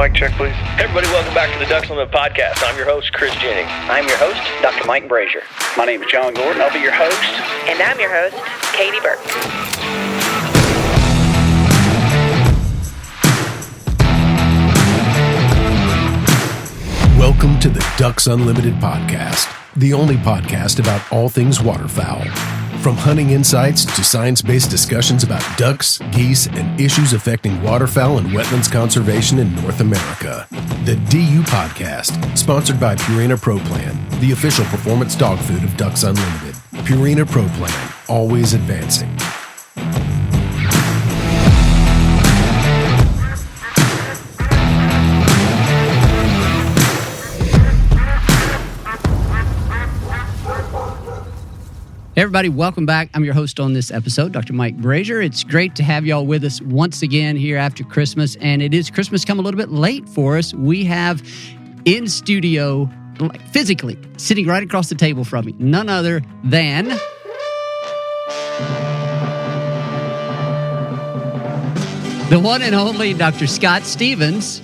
mic check, please. Hey everybody, welcome back to the Ducks Unlimited podcast. I'm your host, Chris Jennings. I'm your host, Dr. Mike Brasher. My name is John Gordon. I'll be your host. And I'm your host, Katie Burke. Welcome to the Ducks Unlimited podcast, the only podcast about all things waterfowl. From hunting insights to science-based discussions about ducks, geese, and issues affecting waterfowl and wetlands conservation in North America. The DU Podcast, sponsored by Purina Pro Plan, the official performance dog food of Ducks Unlimited. Purina Pro Plan, always advancing. Hey everybody, welcome back. I'm your host on this episode, Dr. Mike Brasher. It's great to have y'all with us once again here after Christmas, and it is Christmas come a little bit late for us. We have in studio, physically, sitting right across the table from me, none other than the one and only Dr. Scott Stevens.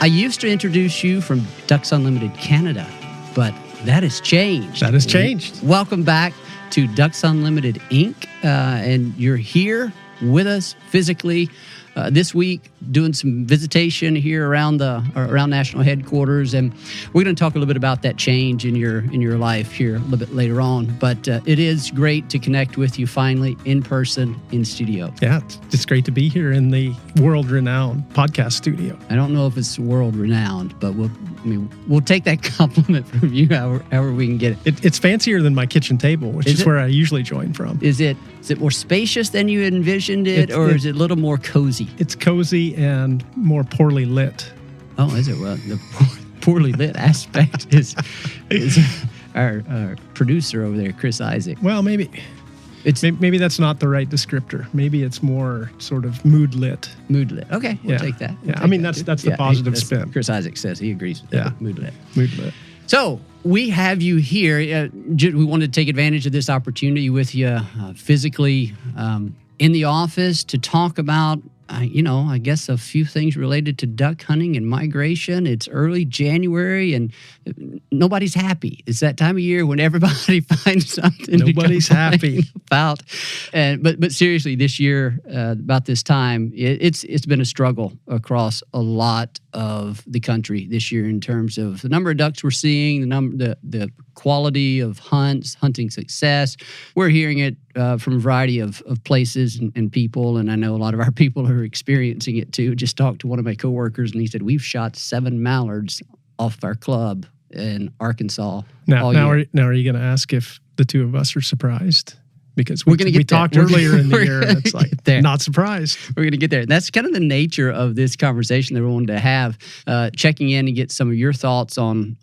I used to introduce you from Ducks Unlimited Canada, but that has changed. That has changed. Welcome back to Ducks Unlimited Inc. And you're here with us physically this week, doing some visitation here around national headquarters, and we're going to talk a little bit about that change in your life here a little bit later on. But it is great to connect with you finally in person in studio. Yeah, it's great to be here in the world-renowned podcast studio. I don't know if it's world-renowned, but we'll take that compliment from you however we can get it. It's fancier than my kitchen table, which is where I usually join from. Is it more spacious than you envisioned it, or is it a little more cozy? It's cozy and more poorly lit. Oh, is it? Well, the poorly lit aspect is our producer over there, Chris Isaac. Well, maybe that's not the right descriptor. Maybe it's more sort of mood lit. Mood lit. Okay, we'll take that. I mean, that's the positive spin. Chris Isaac says he agrees with that. Mood lit. Mood lit. So we have you here. We wanted to take advantage of this opportunity with you physically in the office to talk about, I guess a few things related to duck hunting and migration. It's early January and nobody's happy. It's that time of year when everybody finds something Nobody's to happy about. But seriously, this year, about this time, it's been a struggle across a lot of the country this year in terms of the number of ducks we're seeing, the quality of hunting success. We're hearing it from a variety of places and people, and I know a lot of our people are experiencing it too. Just talked to one of my coworkers, and he said, we've shot 7 mallards off our club in Arkansas. Now are you going to ask if the two of us are surprised? Because we talked earlier in the year, and it's like, not surprised. We're going to get there. And that's kind of the nature of this conversation that we wanted to have, checking in and get some of your thoughts on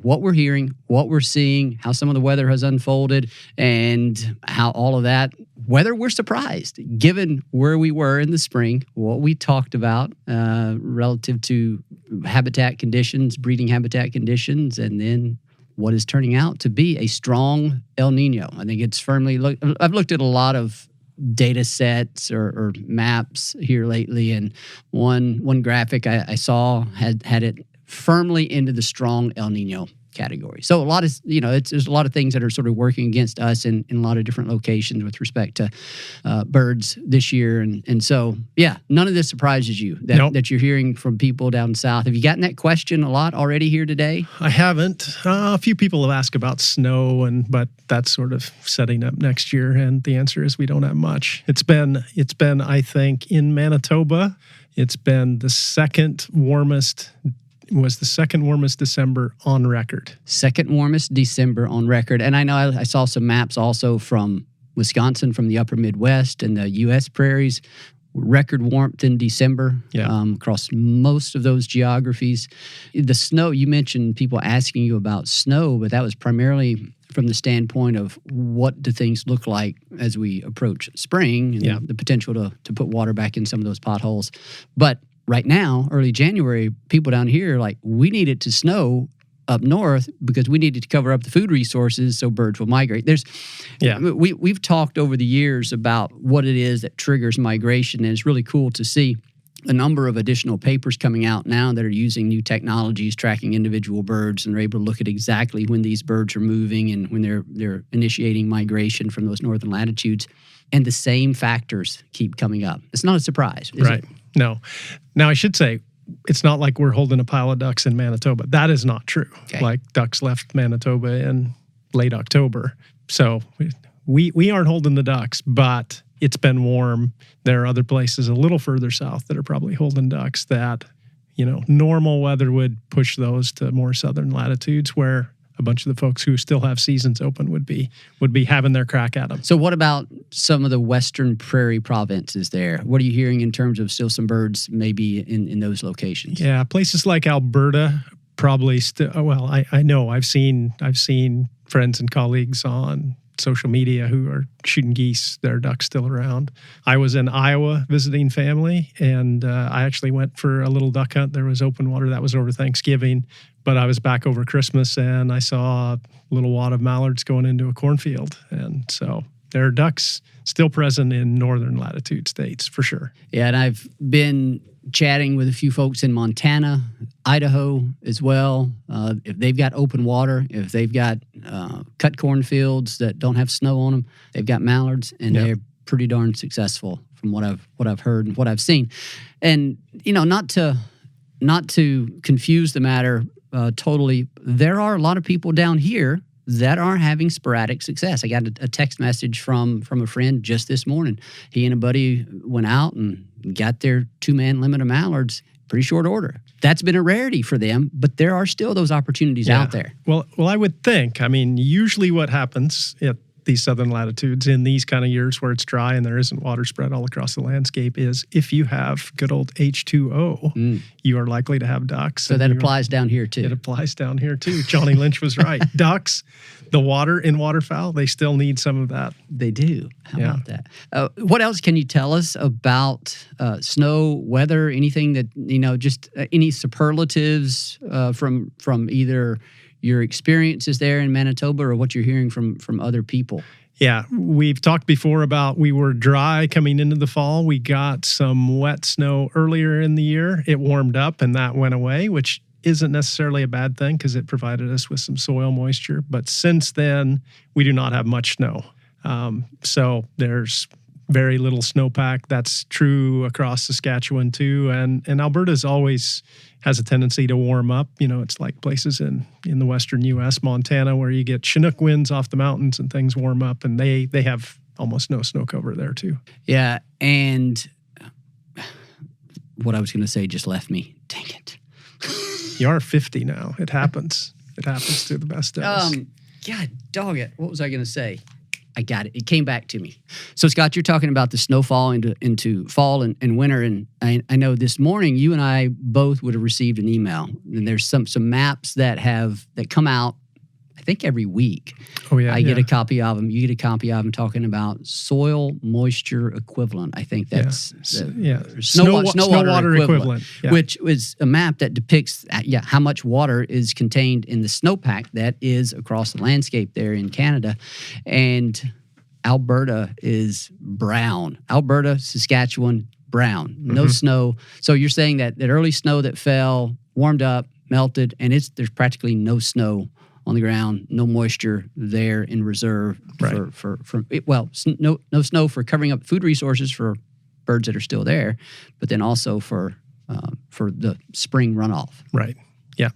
what we're hearing, what we're seeing, how some of the weather has unfolded, and how all of that, whether we're surprised, given where we were in the spring, what we talked about relative to habitat conditions, breeding habitat conditions, and then what is turning out to be a strong El Nino. I think it's firmly I've looked at a lot of data sets or maps here lately, and one graphic I saw had it firmly into the strong El Nino category. So a lot of, there's a lot of things that are sort of working against us in a lot of different locations with respect to birds this year. And so, none of this surprises you that you're hearing from people down south. Have you gotten that question a lot already here today? I haven't. A few people have asked about snow, but that's sort of setting up next year. And the answer is we don't have much. It's been, I think, in Manitoba, it's been the second warmest December on record. Second warmest December on record. And I know I saw some maps also from Wisconsin, from the upper Midwest and the U.S. prairies. Record warmth in December across most of those geographies. The snow, you mentioned people asking you about snow, but that was primarily from the standpoint of what do things look like as we approach spring and the potential to put water back in some of those potholes. But right now, early January, people down here are like, we need it to snow up north because we needed to cover up the food resources so birds will migrate. We've talked over the years about what it is that triggers migration, and it's really cool to see. a number of additional papers coming out now that are using new technologies, tracking individual birds, and they're able to look at exactly when these birds are moving and when they're initiating migration from those northern latitudes. And the same factors keep coming up. It's not a surprise, is Right. it? No. Now, I should say, it's not like we're holding a pile of ducks in Manitoba. That is not true. Okay. Like ducks left Manitoba in late October. So we aren't holding the ducks, but it's been warm. There are other places a little further south that are probably holding ducks that, normal weather would push those to more southern latitudes where a bunch of the folks who still have seasons open would be having their crack at them. So what about some of the western prairie provinces there? What are you hearing in terms of still some birds maybe in those locations? Yeah, places like Alberta probably still. Well, I know I've seen friends and colleagues on social media who are shooting geese. There are ducks still around. I was in Iowa visiting family, and I actually went for a little duck hunt. There was open water. That was over Thanksgiving, but I was back over Christmas, and I saw a little wad of mallards going into a cornfield. And so there are ducks still present in northern latitude states for sure. Yeah, and I've been chatting with a few folks in Montana, Idaho as well. If they've got open water, if they've got cut cornfields that don't have snow on them, they've got mallards, and they're pretty darn successful from what I've heard and what I've seen. And not to confuse the matter totally, there are a lot of people down here that are having sporadic success. I got a text message from a friend just this morning. He and a buddy went out and got their 2-man limit of mallards pretty short order. That's been a rarity for them, but there are still those opportunities out there. Well, I would think. I mean, usually what happens at these southern latitudes in these kind of years where it's dry and there isn't water spread all across the landscape is if you have good old H2O, you are likely to have ducks. So that applies down here too. It applies down here too. Johnny Lynch was right. Ducks, the water in waterfowl, they still need some of that. They do. How about that? What else can you tell us about snow, weather, anything that, just any superlatives from either your experiences there in Manitoba or what you're hearing from other people? Yeah, we've talked before about we were dry coming into the fall. We got some wet snow earlier in the year. It warmed up and that went away, which isn't necessarily a bad thing because it provided us with some soil moisture. But since then, we do not have much snow. So there's very little snowpack. That's true across Saskatchewan too. And Alberta's always has a tendency to warm up. It's like places in the western U.S., Montana, where you get Chinook winds off the mountains and things warm up, and they have almost no snow cover there too. Yeah, and what I was going to say just left me. Dang it. You are 50 now. It happens. It happens to the best of us. God dog it. What was I going to say? I got it. It came back to me. So, Scott, you're talking about the snowfall into fall and winter. And I know this morning you and I both would have received an email. And there's some maps that come out, I think, every week. Oh, yeah. I get a copy of them. You get a copy of them talking about soil moisture equivalent. I think that's snow water equivalent. Yeah. Which is a map that depicts how much water is contained in the snowpack that is across the landscape there in Canada. And Alberta is brown. Alberta, Saskatchewan, brown. No snow. So you're saying that early snow that fell, warmed up, melted, and there's practically no snow on the ground, no moisture there in reserve no snow for covering up food resources for birds that are still there, but then also for the spring runoff. Right. Yeah.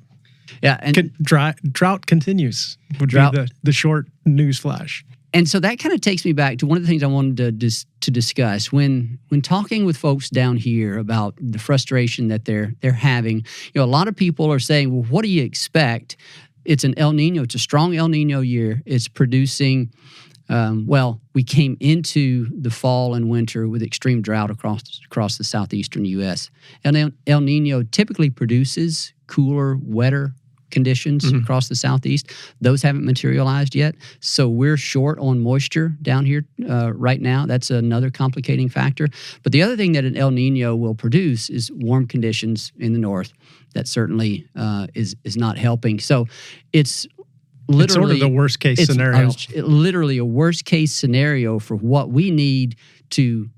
Yeah. And drought continues would be the short news flash. And so that kind of takes me back to one of the things I wanted to discuss when talking with folks down here about the frustration that they're having. A lot of people are saying, well, what do you expect? It's an El Nino. It's a strong El Nino year. It's producing, we came into the fall and winter with extreme drought across the southeastern U.S. El Nino typically produces cooler, wetter conditions across the southeast. Those haven't materialized yet. So we're short on moisture down here right now. That's another complicating factor. But the other thing that an El Nino will produce is warm conditions in the north. That certainly is not helping. So it's literally it's sort of the worst case scenario. Literally a worst case scenario for what we need to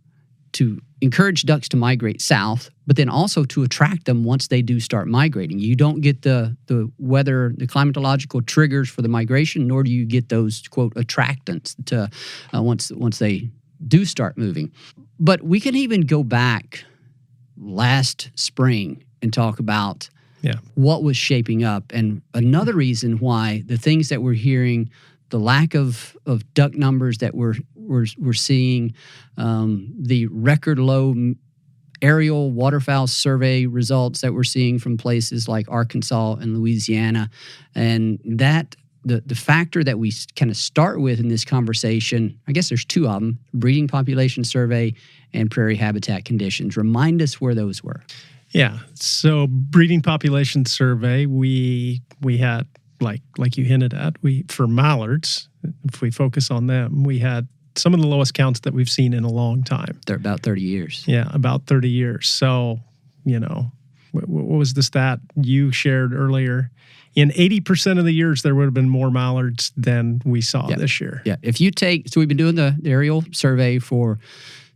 to encourage ducks to migrate south, but then also to attract them once they do start migrating. You don't get the weather, the climatological triggers for the migration, nor do you get those, quote, attractants to once they do start moving. But we can even go back last spring and talk about what was shaping up. And another reason why the things that we're hearing, the lack of duck numbers that we're seeing, the record low aerial waterfowl survey results that we're seeing from places like Arkansas and Louisiana, and that the factor that we kind of start with in this conversation, I guess there's two of them: breeding population survey and prairie habitat conditions. Remind us where those were. Yeah. So breeding population survey, we had, like you hinted at, for mallards, if we focus on them, we had some of the lowest counts that we've seen in a long time. They're about 30 years. Yeah, about 30 years. So, what was the stat you shared earlier? In 80% of the years, there would have been more mallards than we saw this year. Yeah. If you take, so we've been doing the aerial survey for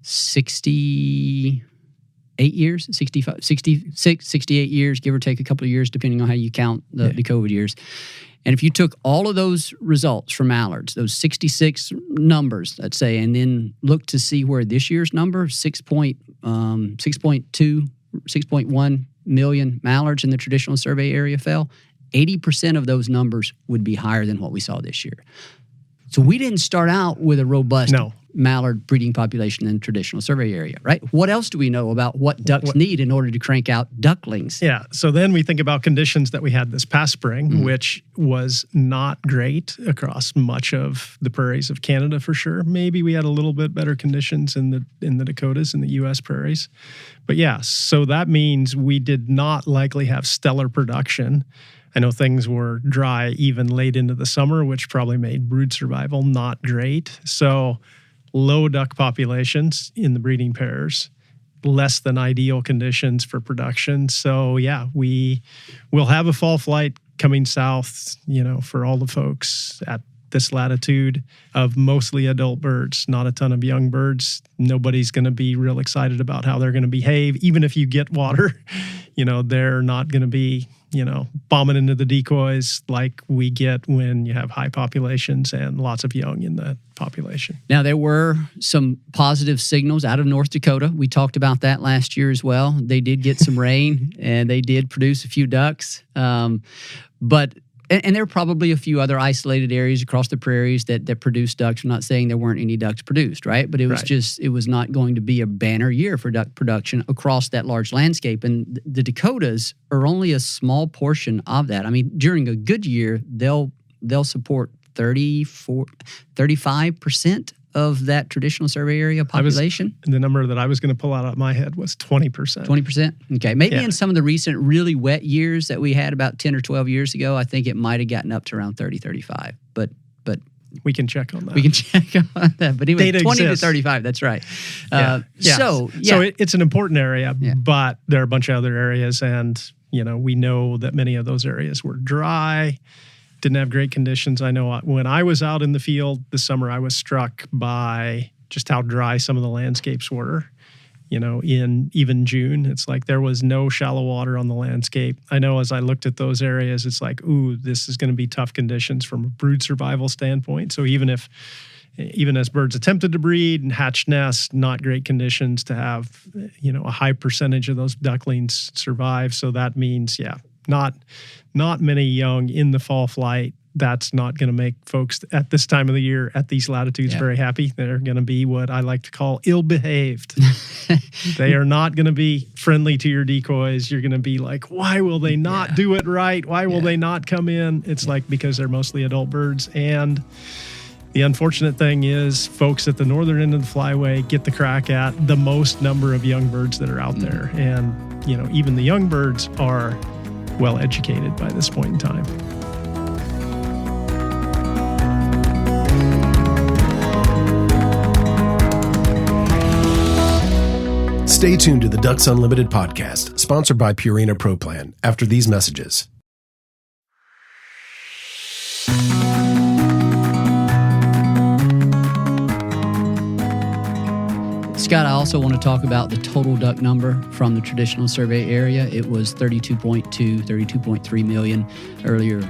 68 years, 65, 66, 68 years, give or take a couple of years, depending on how you count the COVID years. And if you took all of those results for mallards, those 66 numbers, let's say, and then look to see where this year's number, 6.1 million mallards in the traditional survey area fell, 80% of those numbers would be higher than what we saw this year. So we didn't start out with a robust mallard breeding population in the traditional survey area, right? What else do we know about what ducks need in order to crank out ducklings? Yeah, so then we think about conditions that we had this past spring, which was not great across much of the prairies of Canada for sure. Maybe we had a little bit better conditions in the Dakotas, in the U.S. prairies. But yeah, so that means we did not likely have stellar production. I know things were dry even late into the summer, which probably made brood survival not great. So low duck populations in the breeding pairs, less than ideal conditions for production. So yeah, we will have a fall flight coming south, for all the folks at this latitude of mostly adult birds, not a ton of young birds. Nobody's going to be real excited about how they're going to behave. Even if you get water, they're not going to be, bombing into the decoys like we get when you have high populations and lots of young in the population. Now, there were some positive signals out of North Dakota. We talked about that last year as well. They did get some rain and they did produce a few ducks. And there are probably a few other isolated areas across the prairies that produce ducks. I'm not saying there weren't any ducks produced, right? But it was it was not going to be a banner year for duck production across that large landscape. And the Dakotas are only a small portion of that. I mean, during a good year, they'll support 35% of that traditional survey area population. The number that I was going to pull out of my head was 20%. 20%? Okay. Maybe in some of the recent really wet years that we had about 10 or 12 years ago, I think it might have gotten up to around 30, 35. But we can check on that. We can check on that. But anyway, Data 20 exists. to 35, that's right. So it's an important area, but there are a bunch of other areas. And, we know that many of those areas were dry, didn't have great conditions. I know when I was out in the field this summer, I was struck by just how dry some of the landscapes were. In even June, it's like there was no shallow water on the landscape. I know as I looked at those areas, it's like, ooh, this is going to be tough conditions from a brood survival standpoint. So even as birds attempted to breed and hatch nests, not great conditions to have, a high percentage of those ducklings survive. So that means, not many young in the fall flight. That's not going to make folks at this time of the year at these latitudes very happy. They're going to be what I like to call ill-behaved. They are not going to be friendly to your decoys. You're going to be like, why will they not do it right? Why will they not come in? It's like because they're mostly adult birds. And the unfortunate thing is folks at the northern end of the flyway get the crack at the most number of young birds that are out there. And, even the young birds are well educated by this point in time. Stay tuned to the Ducks Unlimited podcast, sponsored by Purina Pro Plan, after these messages. Scott, I also want to talk about the total duck number from the traditional survey area. It was 32.3 million earlier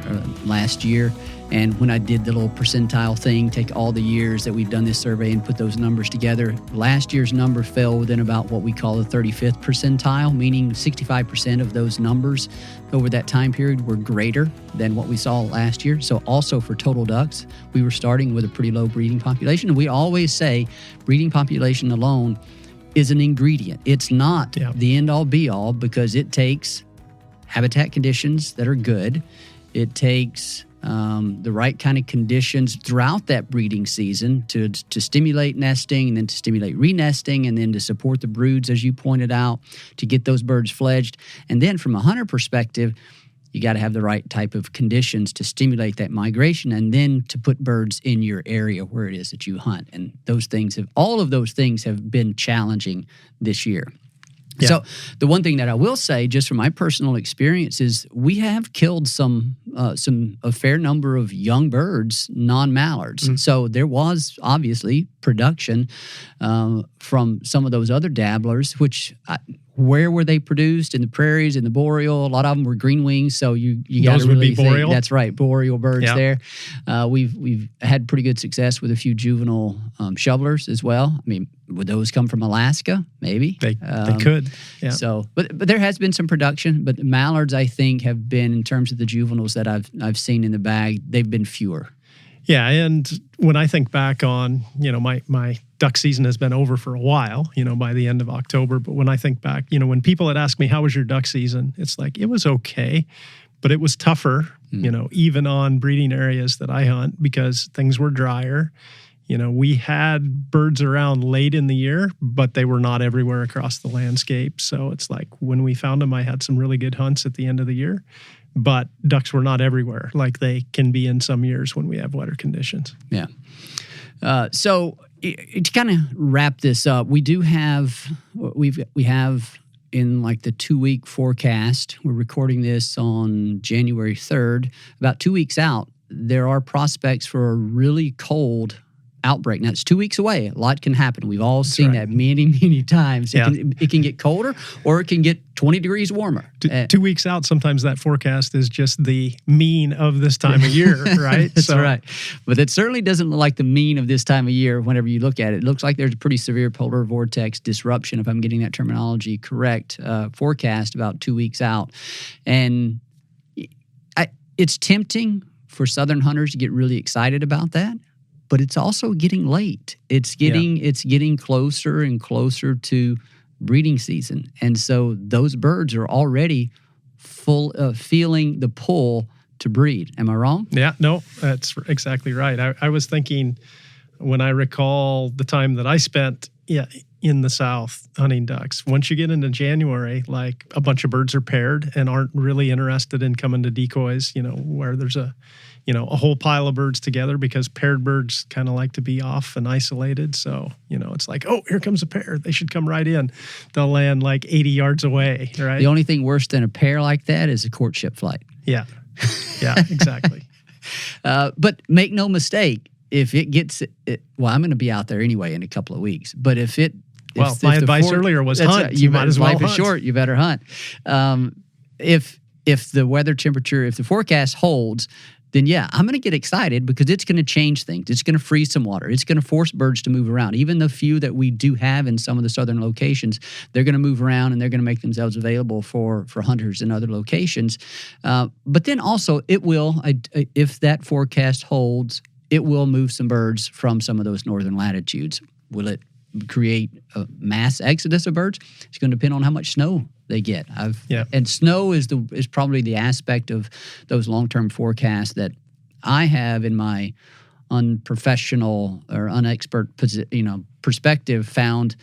last year. And when I did the little percentile thing, take all the years that we've done this survey and put those numbers together, last year's number fell within about what we call the 35th percentile, meaning 65% of those numbers over that time period were greater than what we saw last year. So also for total ducks, we were starting with a pretty low breeding population. And we always say breeding population alone is an ingredient. It's not the end-all be-all, because it takes habitat conditions that are good. It takes the right kind of conditions throughout that breeding season to stimulate nesting, and then to stimulate re-nesting, and then to support the broods, as you pointed out, to get those birds fledged. And then from a hunter perspective, you got to have the right type of conditions to stimulate that migration, and then to put birds in your area where it is that you hunt. And all of those things have been challenging this year. Yeah. So the one thing that I will say, just from my personal experience, is we have killed a fair number of young birds, non-mallards. Mm-hmm. So there was obviously production from some of those other dabblers, where were they produced? In the prairies, in the boreal. A lot of them were green wings, so you got to really think. Boreal? That's right, boreal birds there. We've had pretty good success with a few juvenile shovelers as well. I mean, would those come from Alaska? Maybe they could. Yeah. So, but there has been some production. But the mallards, I think, have been, in terms of the juveniles that I've seen in the bag, they've been fewer. Yeah, and when I think back on, my duck season has been over for a while, by the end of October. But when I think back, when people had asked me, how was your duck season? It's like, it was okay, but it was tougher, even on breeding areas that I hunt, because things were drier. We had birds around late in the year, but they were not everywhere across the landscape. So it's like, when we found them, I had some really good hunts at the end of the year. But ducks were not everywhere like they can be in some years when we have wetter conditions. Yeah. So to kind of wrap this up, we have in like the 2-week forecast. We're recording this on January 3rd. About 2 weeks out, there are prospects for a really cold outbreak. Now, it's 2 weeks away. A lot can happen. We've all seen that many, many times. Yeah. It can get colder, or it can get 20 degrees warmer. 2 weeks out, sometimes that forecast is just the mean of this time of year, right? That's right. But it certainly doesn't look like the mean of this time of year whenever you look at it. It looks like there's a pretty severe polar vortex disruption, if I'm getting that terminology correct, forecast about 2 weeks out. And it's tempting for southern hunters to get really excited about that. But it's also getting late. It's getting closer and closer to breeding season. And so those birds are already feeling the pull to breed. Am I wrong? Yeah, no, that's exactly right. I was thinking, when I recall the time that I spent in the South hunting ducks, once you get into January, like, a bunch of birds are paired and aren't really interested in coming to decoys, where there's a whole pile of birds together, because paired birds kind of like to be off and isolated. So, it's like, oh, here comes a pair. They should come right in. They'll land like 80 yards away, right? The only thing worse than a pair like that is a courtship flight. Yeah. Yeah, exactly. But make no mistake, if it gets, I'm going to be out there anyway in a couple of weeks. But if my advice earlier was hunt. You might as well hunt. Life is short. You better hunt. If the weather temperature, if the forecast holds, then I'm going to get excited, because it's going to change things. It's going to freeze some water. It's going to force birds to move around. Even the few that we do have in some of the southern locations, they're going to move around, and they're going to make themselves available for hunters in other locations. But then also, it will, if that forecast holds, it will move some birds from some of those northern latitudes. Will it create a mass exodus of birds? It's going to depend on how much snow they get. And snow is probably the aspect of those long-term forecasts that I have, in my unprofessional or unexpert perspective, found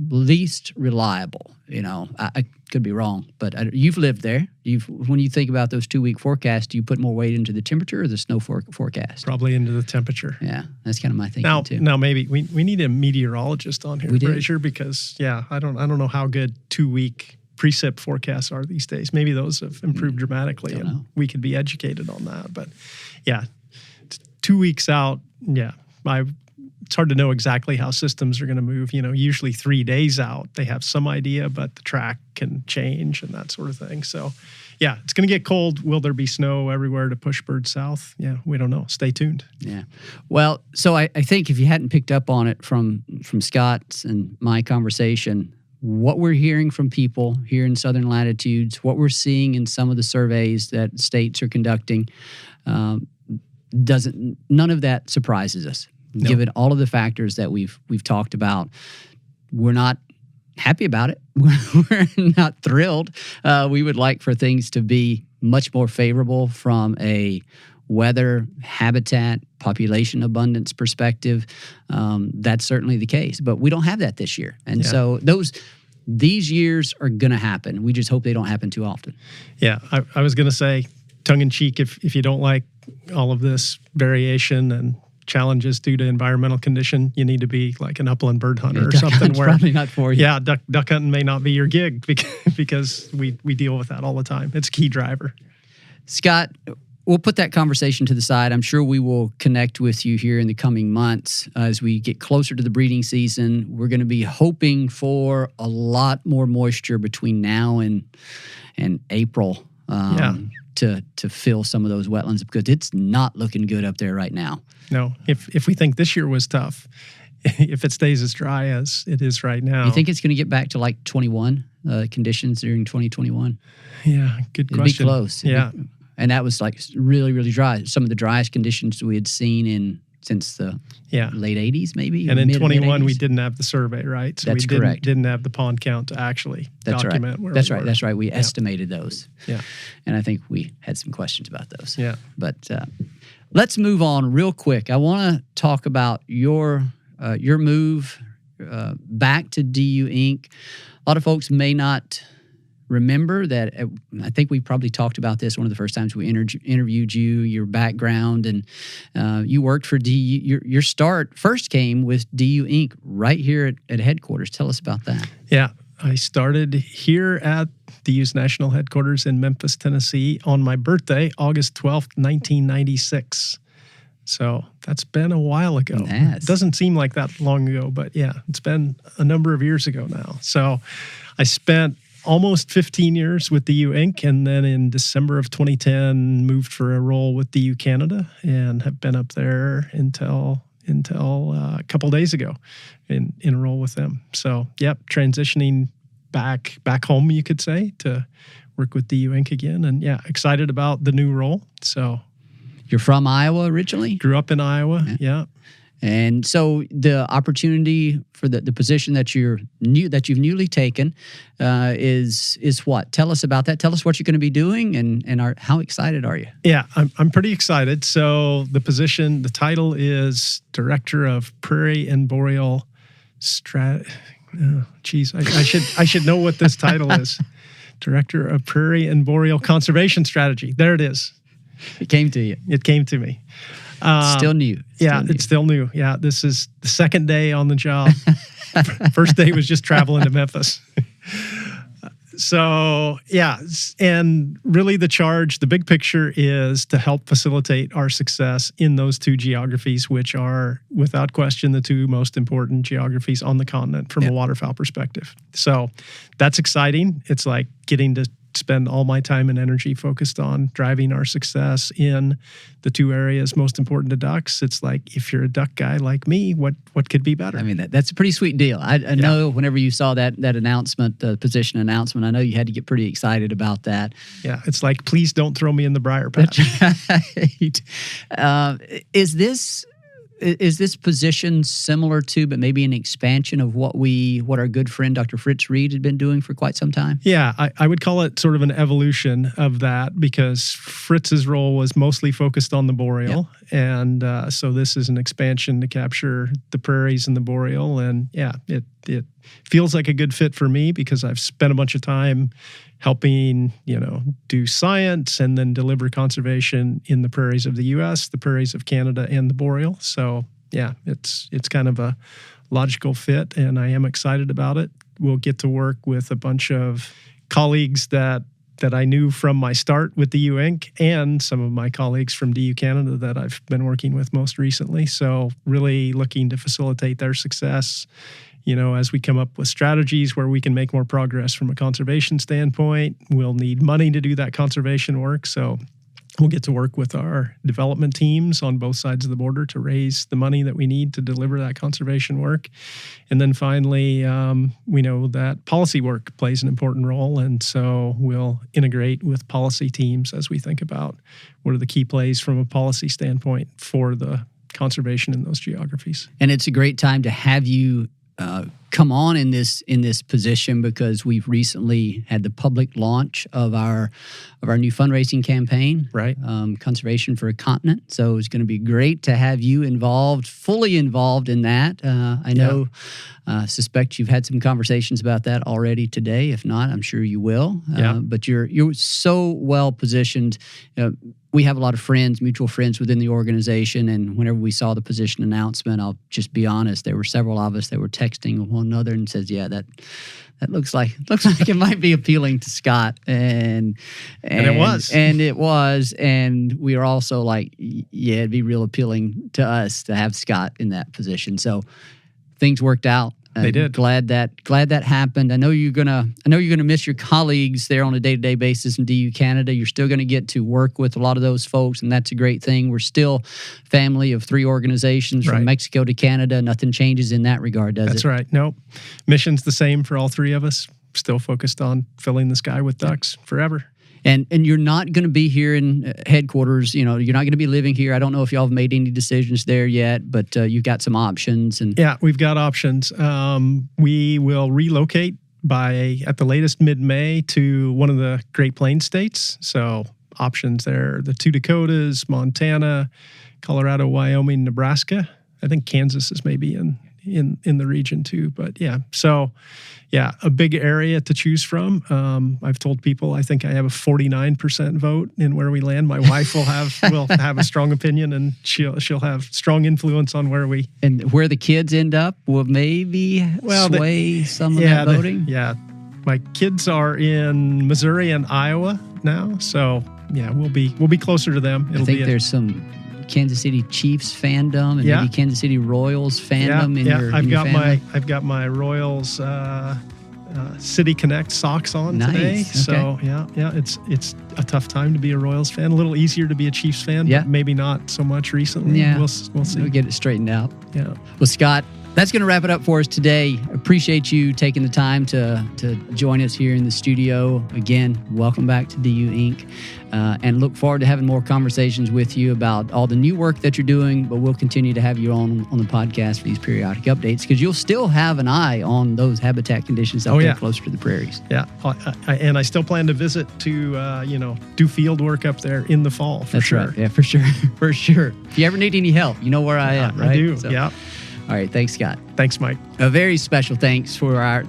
least reliable. I could be wrong, but you've lived there. When you think about those 2-week forecasts, do you put more weight into the temperature or the snow forecast? Probably into the temperature. Yeah, that's kind of my thinking too. Now maybe we need a meteorologist on here, Brasher, because I don't know how good 2-week precip forecasts are these days. Maybe those have improved dramatically, and we could be educated on that. But 2 weeks out, it's hard to know exactly how systems are going to move. Usually 3 days out, they have some idea, but the track can change and that sort of thing. So, yeah, it's going to get cold. Will there be snow everywhere to push birds south? Yeah, we don't know. Stay tuned. Yeah. Well, so I think if you hadn't picked up on it from Scott's and my conversation, what we're hearing from people here in southern latitudes, what we're seeing in some of the surveys that states are conducting, none of that surprises us. No. Given all of the factors that we've talked about, we're not happy about it. We're not thrilled. We would like for things to be much more favorable from a weather, habitat, population abundance perspective. That's certainly the case, but we don't have that this year. And so these years are going to happen. We just hope they don't happen too often. Yeah, I was going to say, tongue-in-cheek, if you don't like all of this variation and challenges due to environmental condition, you need to be like an upland bird hunter or something. Where probably not for you. Yeah, duck hunting may not be your gig because we deal with that all the time. It's a key driver. Scott, we'll put that conversation to the side. I'm sure we will connect with you here in the coming months as we get closer to the breeding season. We're going to be hoping for a lot more moisture between now and April. To fill some of those wetlands, because it's not looking good up there right now. No, if we think this year was tough, if it stays as dry as it is right now. You think it's going to get back to like 21 conditions during 2021? Yeah, good question. It'd be close. Yeah. And that was like really, really dry. Some of the driest conditions we had seen since the late 80s, maybe. And in 21, we didn't have the survey, right? So That's we correct. Didn't have the pond count to actually document where That's we right. were. That's right. We estimated those. Yeah. And I think we had some questions about those. Yeah. But let's move on real quick. I want to talk about your move back to DU Inc. A lot of folks may not remember that. I think we probably talked about this one of the first times we interviewed you, your background, and you worked for DU. Your start first came with DU Inc. right here at headquarters. Tell us about that. Yeah, I started here at DU's national headquarters in Memphis, Tennessee on my birthday, August 12th, 1996. So that's been a while ago. It doesn't seem like that long ago, but yeah, it's been a number of years ago now. So I spent almost 15 years with DU Inc. And then in December of 2010, moved for a role with DU Canada and have been up there until a couple days ago in a role with them. So, transitioning back home, you could say, to work with DU Inc. again. And excited about the new role. So, you're from Iowa originally? Grew up in Iowa, yeah. And so the opportunity for the position that you've newly taken is what? Tell us about that. Tell us what you're going to be doing and how excited are you? Yeah, I'm pretty excited. So the title is Director of Prairie and Boreal I should know what this title is. Director of Prairie and Boreal Conservation Strategy. There it is. It came to you. It came to me. Still new. It's still new. Yeah, this is the second day on the job. First day was just traveling to Memphis. So, and really the big picture is to help facilitate our success in those two geographies, which are, without question, the two most important geographies on the continent from a waterfowl perspective. So that's exciting. It's like getting to spend all my time and energy focused on driving our success in the two areas most important to ducks. It's like, if you're a duck guy like me, what could be better? I mean, that's a pretty sweet deal. I know whenever you saw that announcement, the position announcement, I know you had to get pretty excited about that. Yeah, it's like, please don't throw me in the briar patch. That's right. Is this position similar to, but maybe an expansion of what our good friend Dr. Fritz Reed had been doing for quite some time? Yeah, I would call it sort of an evolution of that, because Fritz's role was mostly focused on the boreal. Yep. And so this is an expansion to capture the prairies and the boreal. And it feels like a good fit for me because I've spent a bunch of time helping, do science and then deliver conservation in the prairies of the U.S., the prairies of Canada, and the boreal. So, it's kind of a logical fit, and I am excited about it. We'll get to work with a bunch of colleagues that that I knew from my start with DU Inc. and some of my colleagues from DU Canada that I've been working with most recently. So really looking to facilitate their success, as we come up with strategies where we can make more progress from a conservation standpoint. We'll need money to do that conservation work. So we'll get to work with our development teams on both sides of the border to raise the money that we need to deliver that conservation work. And then finally, we know that policy work plays an important role. And so we'll integrate with policy teams as we think about what are the key plays from a policy standpoint for the conservation in those geographies. And it's a great time to have you come on in this position, because we've recently had the public launch of our new fundraising campaign, right? Conservation for a Continent. So it's going to be great to have you fully involved in that. I know, suspect you've had some conversations about that already today. If not, I'm sure you will. But you're so well positioned. We have a lot of mutual friends within the organization, and whenever we saw the position announcement, I'll just be honest, there were several of us that were texting one another and says, "Yeah, that looks like it might be appealing to Scott," and it was, and we were also like, "Yeah, it'd be real appealing to us to have Scott in that position." So things worked out. They did. Glad that happened. I know you're gonna miss your colleagues there on a day-to-day basis in DU Canada. You're still gonna get to work with a lot of those folks, and that's a great thing. We're still family of 3 organizations from Mexico to Canada. Nothing changes in that regard, does it? That's right. Nope. Mission's the same for all 3 of us. Still focused on filling the sky with ducks forever. And you're not going to be here in headquarters. You're not going to be living here. I don't know if y'all have made any decisions there yet, but you've got some options. Yeah, we've got options. We will relocate at the latest mid-May to one of the Great Plains states. So options there: the 2 Dakotas, Montana, Colorado, Wyoming, Nebraska. I think Kansas is maybe in the region too. But a big area to choose from. I've told people I think I have a 49% vote in where we land. My wife will have a strong opinion, and she'll have strong influence on where the kids end up will maybe sway some of that voting. My kids are in Missouri and Iowa now, so we'll be closer to them. I think there's some Kansas City Chiefs fandom and maybe Kansas City Royals fandom in your family. I've got my Royals City Connect socks on today. So it's a tough time to be a Royals fan. A little easier to be a Chiefs fan, but maybe not so much recently. Yeah. We'll see. We'll get it straightened out. Yeah. Well, Scott, that's going to wrap it up for us today. Appreciate you taking the time to join us here in the studio. Again, welcome back to DU Inc. And look forward to having more conversations with you about all the new work that you're doing, but we'll continue to have you on the podcast for these periodic updates, because you'll still have an eye on those habitat conditions out there closer to the prairies. Yeah, and I still plan to visit to, do field work up there in the fall. That's sure. Right. Yeah, for sure. For sure. If you ever need any help, you know where I am, right? I do, All right, thanks, Scott. Thanks, Mike. A very special thanks to our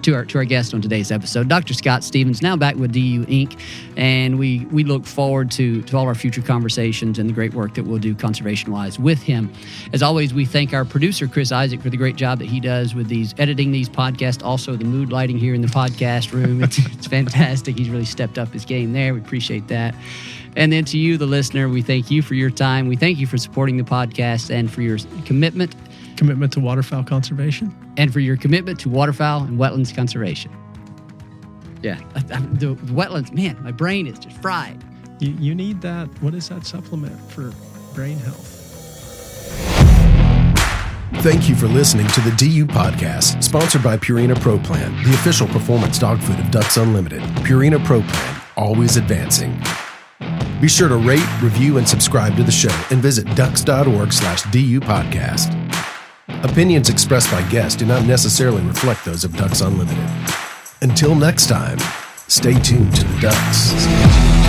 guest on today's episode, Dr. Scott Stevens, now back with DU Inc. And we look forward to all our future conversations and the great work that we'll do conservation-wise with him. As always, we thank our producer, Chris Isaac, for the great job that he does with editing these podcasts. Also, the mood lighting here in the podcast room. It's fantastic. He's really stepped up his game there. We appreciate that. And then to you, the listener, we thank you for your time. We thank you for supporting the podcast and for your commitment to waterfowl conservation. And for your commitment to waterfowl and wetlands conservation. Yeah, the wetlands, man, my brain is just fried. You need that. What is that supplement for brain health? Thank you for listening to the DU Podcast, sponsored by Purina Pro Plan, the official performance dog food of Ducks Unlimited. Purina Pro Plan, always advancing. Be sure to rate, review, and subscribe to the show, and visit ducks.org/DU Podcast. Opinions expressed by guests do not necessarily reflect those of Ducks Unlimited. Until next time, stay tuned to the Ducks.